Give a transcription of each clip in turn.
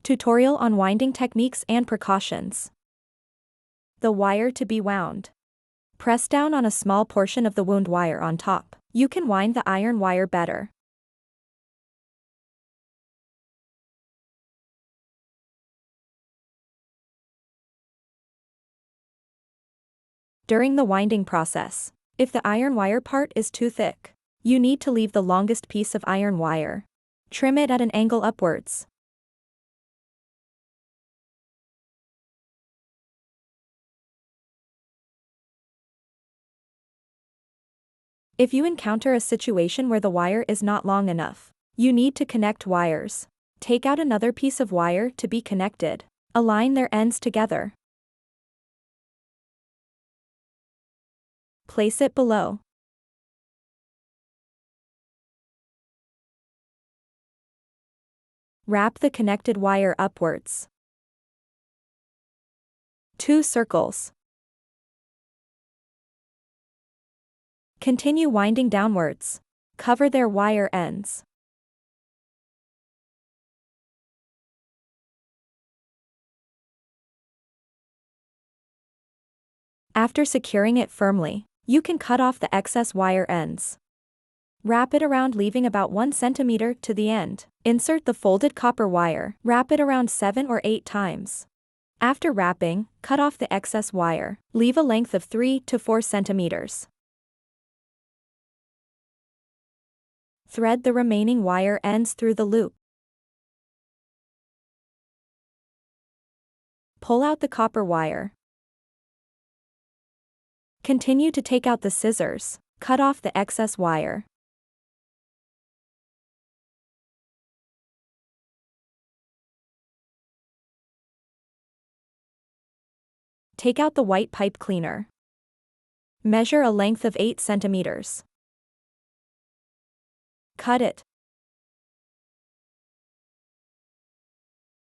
Tutorial on winding techniques and precautions. The wire to be wound. Press down on a small portion of the wound wire on top. You can wind the iron wire better. During the winding process, if the iron wire part is too thick, you need to leave the longest piece of iron wire. Trim it at an angle upwards. If you encounter a situation where the wire is not long enough, you need to connect wires. Take out another piece of wire to be connected. Align their ends together. Place it below. Wrap the connected wire upwards. 2 circles. Continue winding downwards. Cover their wire ends. After securing it firmly, you can cut off the excess wire ends. Wrap it around, leaving about 1 centimeter to the end. Insert the folded copper wire. Wrap it around 7 or 8 times. After wrapping, cut off the excess wire. Leave a length of 3 to 4 centimeters. Thread the remaining wire ends through the loop. Pull out the copper wire. Continue to take out the scissors. Cut off the excess wire. Take out the white pipe cleaner. Measure a length of 8 centimeters. Cut it.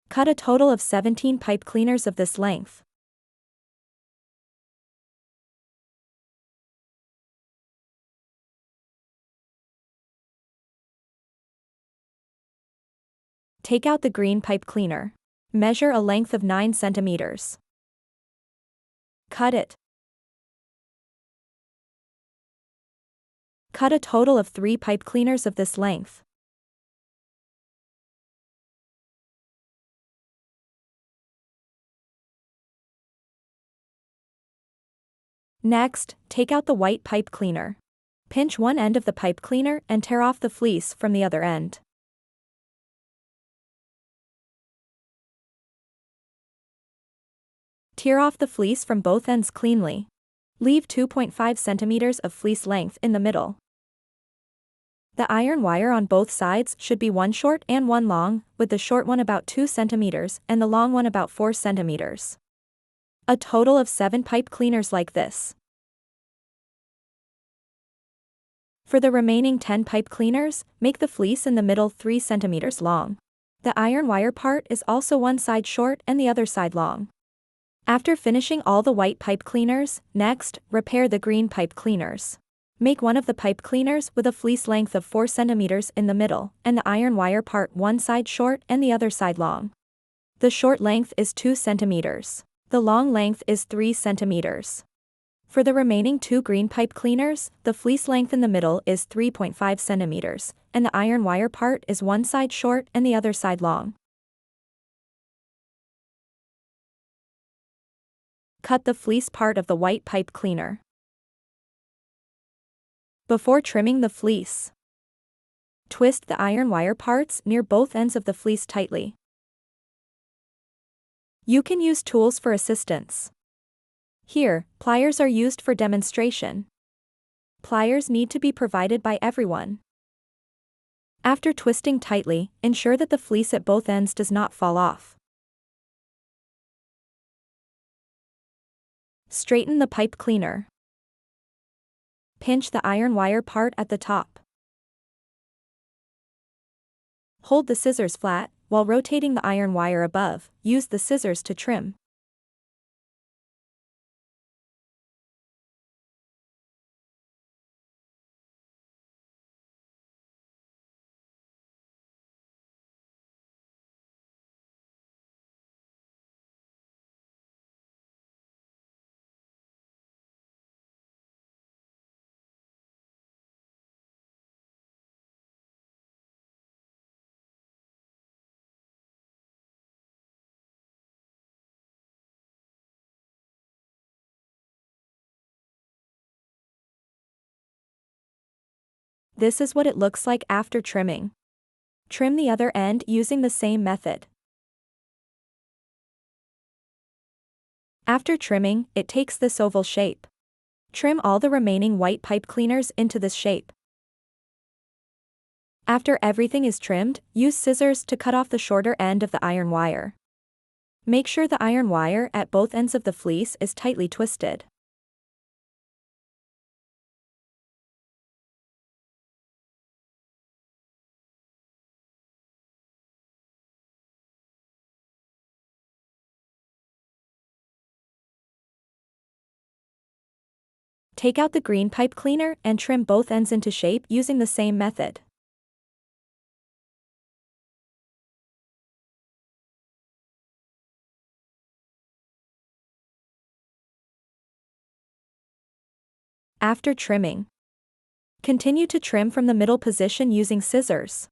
Cut a total of 17 pipe cleaners of this length. Take out the green pipe cleaner. Measure a length of 9 centimeters. Cut it. Cut a total of 3 pipe cleaners of this length. Next, take out the white pipe cleaner. Pinch one end of the pipe cleaner and tear off the fleece from the other end. Tear off the fleece from both ends cleanly. Leave 2.5 centimeters of fleece length in the middle. The iron wire on both sides should be one short and one long, with the short one about 2 centimeters and the long one about 4 centimeters. A total of 7 pipe cleaners like this. For the remaining 10 pipe cleaners, make the fleece in the middle 3 centimeters long. The iron wire part is also one side short and the other side long. After finishing all the white pipe cleaners, next, repair the green pipe cleaners. Make one of the pipe cleaners with a fleece length of 4 centimeters in the middle, and the iron wire part one side short and the other side long. The short length is 2 centimeters. The long length is 3 centimeters. For the remaining 2 green pipe cleaners, the fleece length in the middle is 3.5 centimeters, and the iron wire part is one side short and the other side long. Cut the fleece part of the white pipe cleaner. Before trimming the fleece, twist the iron wire parts near both ends of the fleece tightly. You can use tools for assistance. Here, pliers are used for demonstration. Pliers need to be provided by everyone. After twisting tightly, ensure that the fleece at both ends does not fall off. Straighten the pipe cleaner. Pinch the iron wire part at the top. Hold the scissors flat, while rotating the iron wire above. Use the scissors to trim. This is what it looks like after trimming. Trim the other end using the same method. After trimming, it takes this oval shape. Trim all the remaining white pipe cleaners into this shape. After everything is trimmed, use scissors to cut off the shorter end of the iron wire. Make sure the iron wire at both ends of the fleece is tightly twisted. Take out the green pipe cleaner and trim both ends into shape using the same method. After trimming, continue to trim from the middle position using scissors.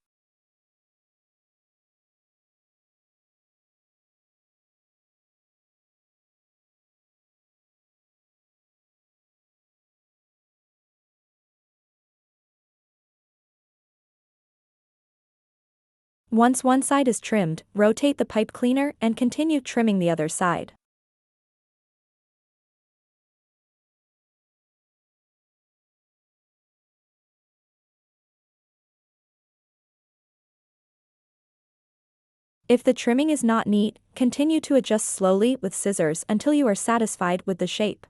Once one side is trimmed, rotate the pipe cleaner and continue trimming the other side. If the trimming is not neat, continue to adjust slowly with scissors until you are satisfied with the shape.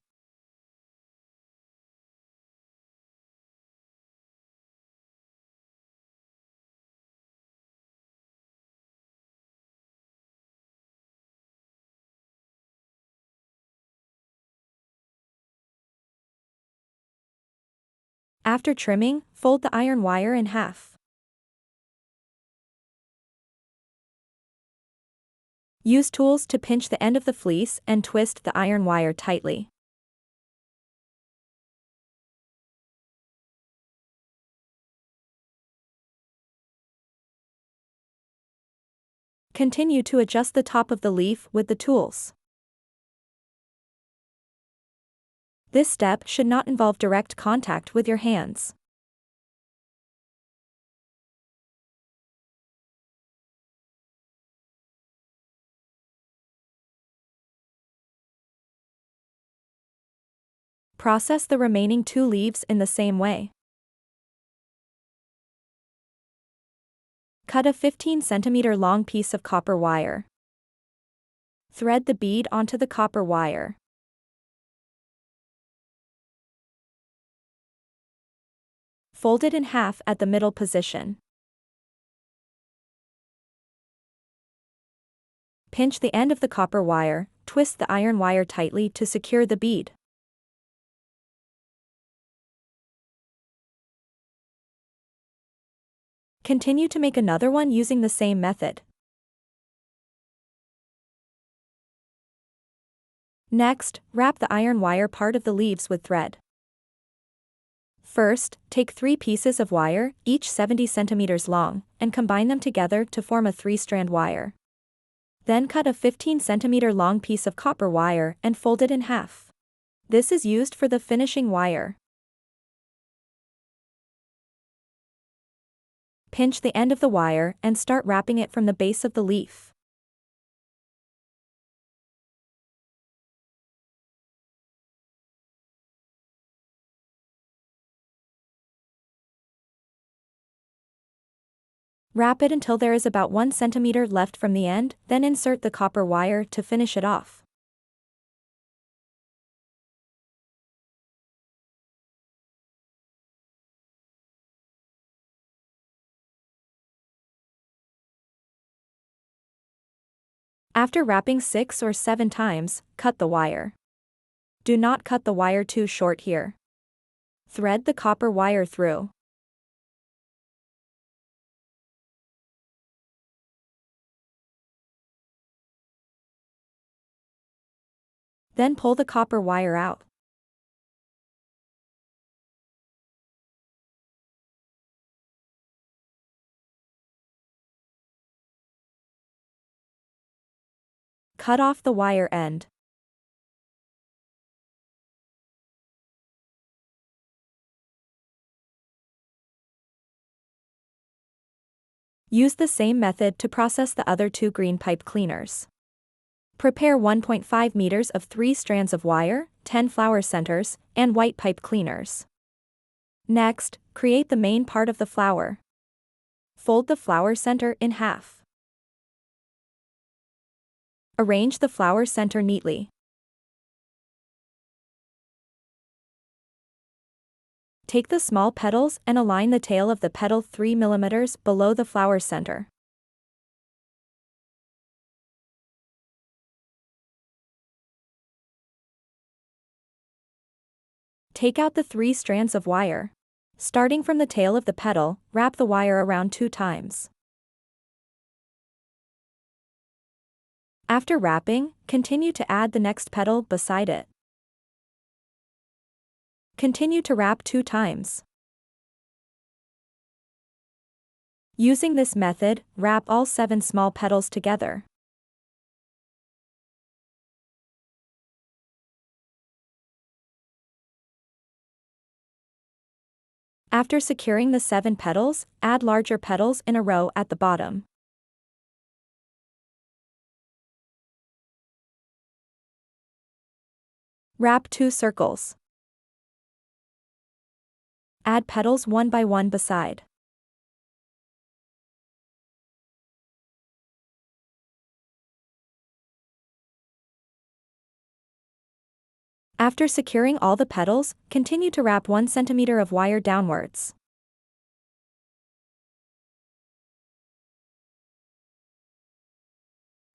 After trimming, fold the iron wire in half. Use tools to pinch the end of the fleece and twist the iron wire tightly. Continue to adjust the top of the leaf with the tools. This step should not involve direct contact with your hands. Process the remaining 2 leaves in the same way. Cut a 15 cm long piece of copper wire. Thread the bead onto the copper wire. Fold it in half at the middle position. Pinch the end of the copper wire, twist the iron wire tightly to secure the bead. Continue to make another one using the same method. Next, wrap the iron wire part of the leaves with thread. First, take 3 pieces of wire, each 70 cm long, and combine them together to form a 3-strand wire. Then cut a 15 cm long piece of copper wire and fold it in half. This is used for the finishing wire. Pinch the end of the wire and start wrapping it from the base of the leaf. Wrap it until there is about 1 cm left from the end, then insert the copper wire to finish it off. After wrapping 6 or 7 times, cut the wire. Do not cut the wire too short here. Thread the copper wire through. Then pull the copper wire out. Cut off the wire end. Use the same method to process the other 2 green pipe cleaners. Prepare 1.5 meters of 3 strands of wire, 10 flower centers, and white pipe cleaners. Next, create the main part of the flower. Fold the flower center in half. Arrange the flower center neatly. Take the small petals and align the tail of the petal 3 mm below the flower center. Take out the 3 strands of wire. Starting from the tail of the petal, wrap the wire around 2 times. After wrapping, continue to add the next petal beside it. Continue to wrap 2 times. Using this method, wrap all 7 small petals together. After securing the 7 petals, add larger petals in a row at the bottom. Wrap 2 circles. Add petals one by one beside. After securing all the petals, continue to wrap 1 cm of wire downwards.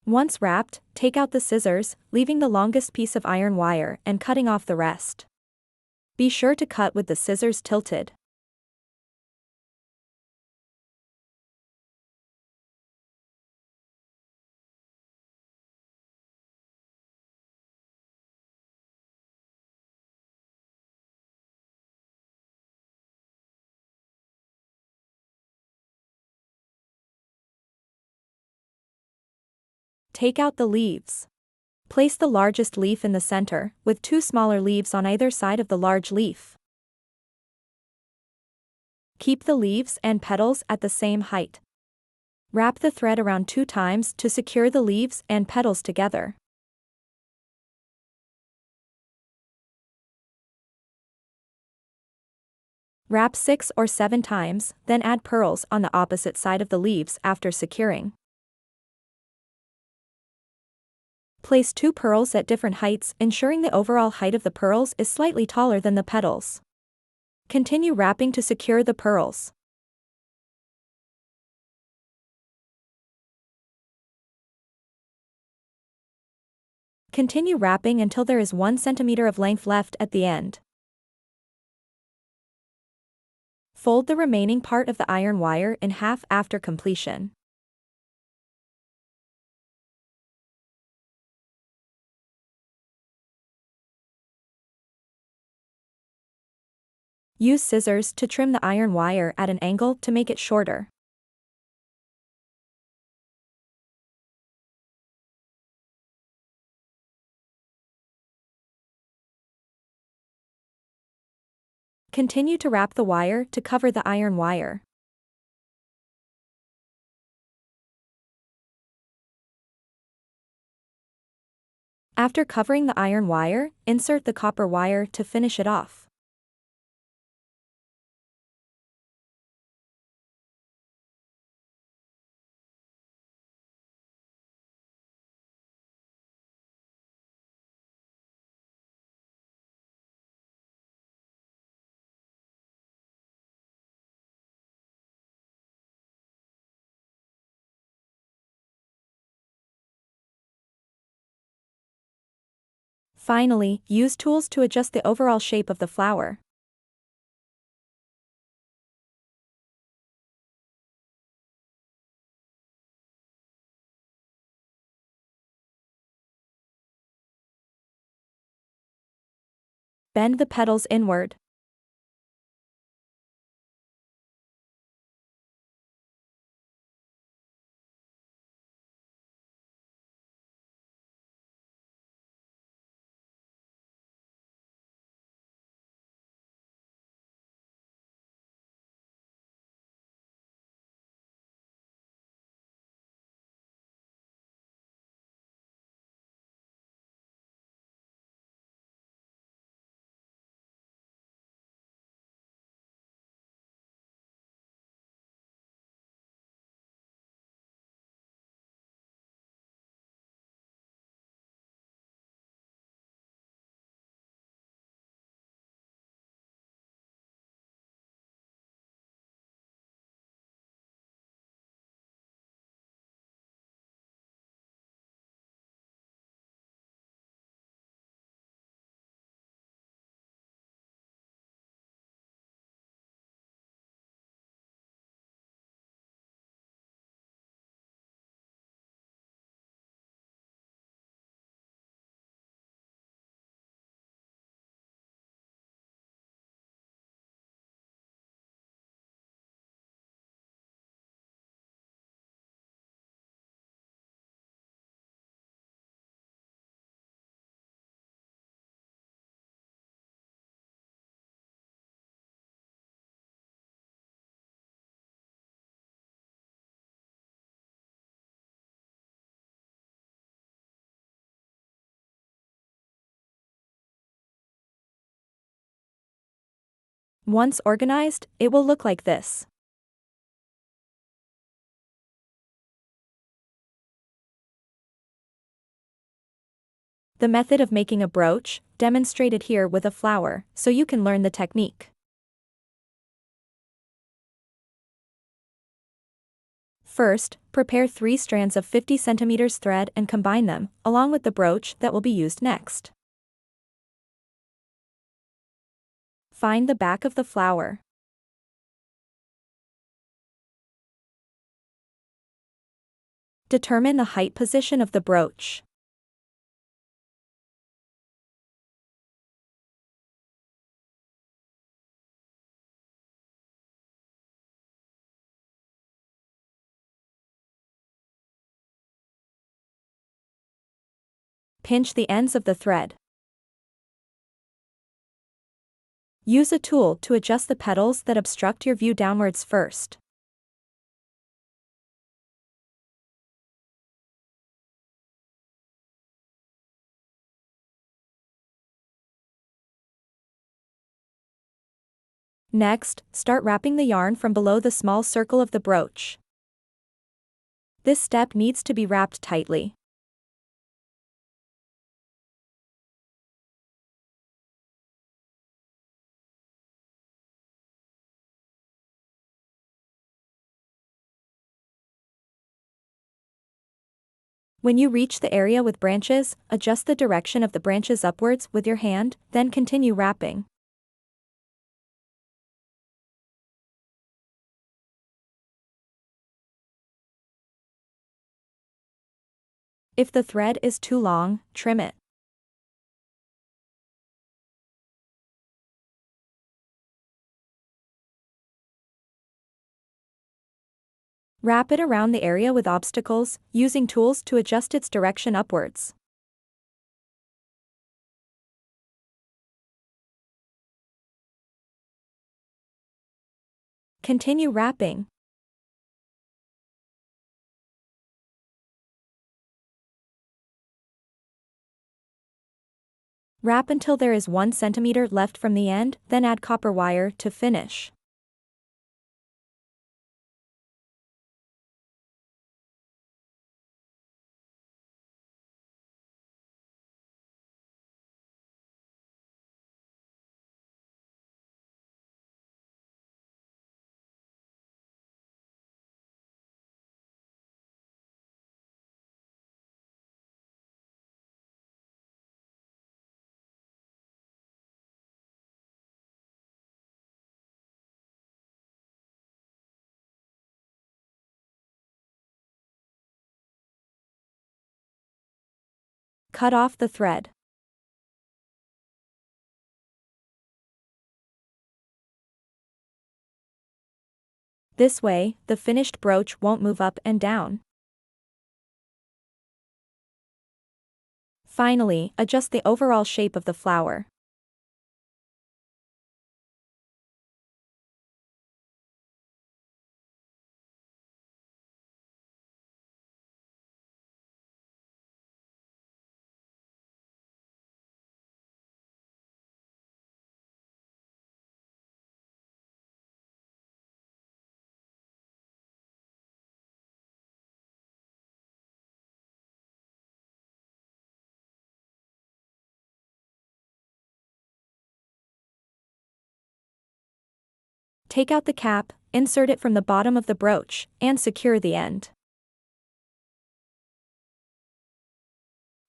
Once wrapped, take out the scissors, leaving the longest piece of iron wire and cutting off the rest. Be sure to cut with the scissors tilted. Take out the leaves. Place the largest leaf in the center, with 2 smaller leaves on either side of the large leaf. Keep the leaves and petals at the same height. Wrap the thread around 2 times to secure the leaves and petals together. Wrap 6 or 7 times, then add pearls on the opposite side of the leaves after securing. Place 2 pearls at different heights, ensuring the overall height of the pearls is slightly taller than the petals. Continue wrapping to secure the pearls. Continue wrapping until there is 1 cm of length left at the end. Fold the remaining part of the iron wire in half after completion. Use scissors to trim the iron wire at an angle to make it shorter. Continue to wrap the wire to cover the iron wire. After covering the iron wire, insert the copper wire to finish it off. Finally, use tools to adjust the overall shape of the flower. Bend the petals inward. Once organized, it will look like this. The method of making a brooch, demonstrated here with a flower, so you can learn the technique. First, prepare 3 strands of 50 cm thread and combine them, along with the brooch that will be used next. Find the back of the flower. Determine the height position of the brooch. Pinch the ends of the thread. Use a tool to adjust the petals that obstruct your view downwards first. Next, start wrapping the yarn from below the small circle of the brooch. This step needs to be wrapped tightly. When you reach the area with branches, adjust the direction of the branches upwards with your hand, then continue wrapping. If the thread is too long, trim it. Wrap it around the area with obstacles, using tools to adjust its direction upwards. Continue wrapping. Wrap until there is 1 centimeter left from the end, then add copper wire to finish. Cut off the thread. This way, the finished brooch won't move up and down. Finally, adjust the overall shape of the flower. Take out the cap, insert it from the bottom of the brooch, and secure the end.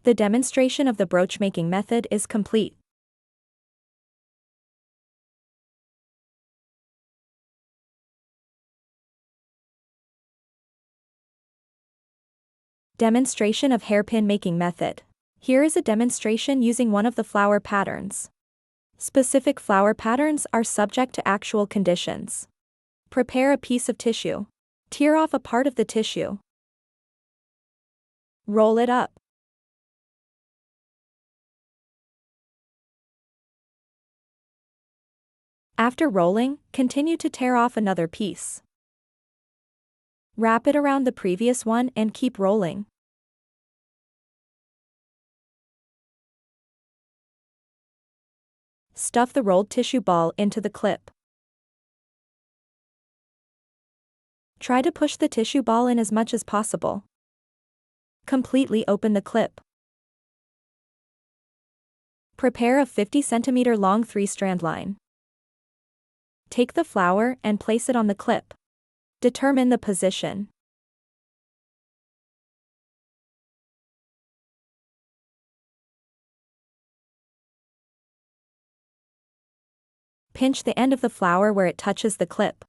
The demonstration of the brooch making method is complete. Demonstration of hairpin making method. Here is a demonstration using one of the flower patterns. Specific flower patterns are subject to actual conditions. Prepare a piece of tissue. Tear off a part of the tissue. Roll it up. After rolling, continue to tear off another piece. Wrap it around the previous one and keep rolling. Stuff the rolled tissue ball into the clip. Try to push the tissue ball in as much as possible. Completely open the clip. Prepare a 50 cm long 3-strand line. Take the flower and place it on the clip. Determine the position. Pinch the end of the flower where it touches the clip.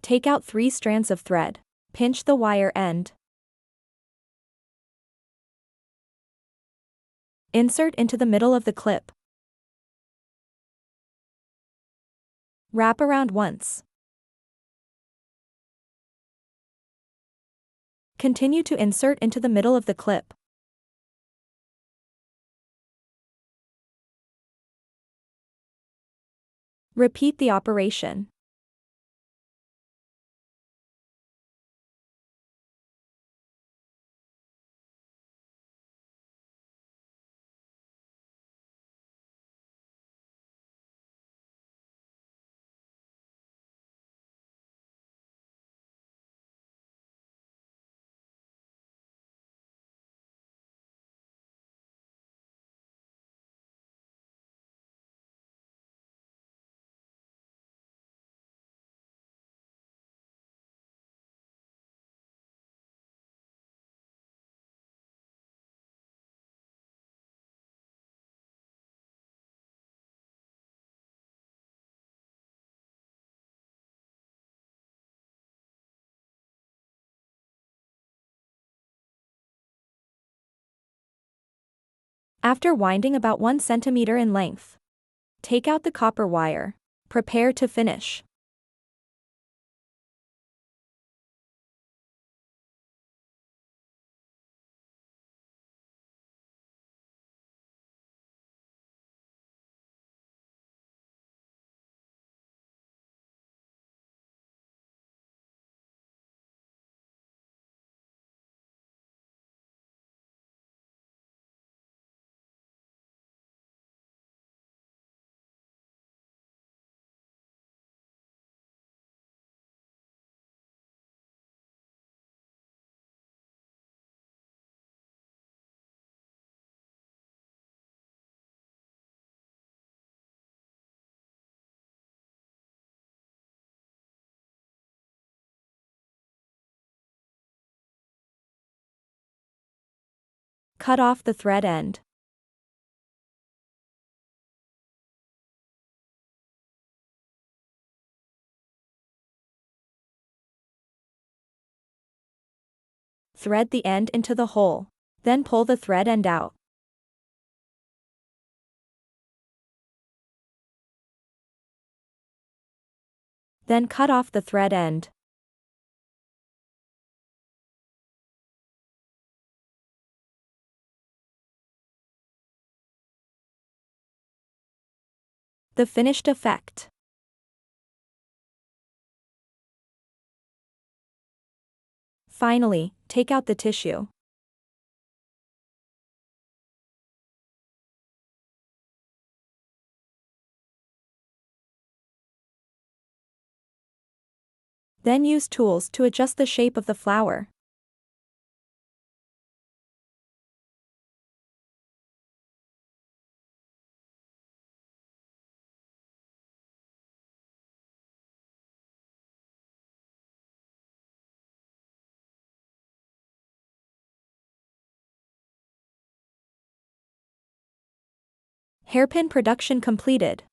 Take out 3 strands of thread. Pinch the wire end. Insert into the middle of the clip. Wrap around once. Continue to insert into the middle of the clip. Repeat the operation. After winding about 1 cm in length, take out the copper wire. Prepare to finish. Cut off the thread end. Thread the end into the hole. Then pull the thread end out. Then cut off the thread end. The finished effect. Finally, take out the tissue. Then use tools to adjust the shape of the flower. Hairpin production completed.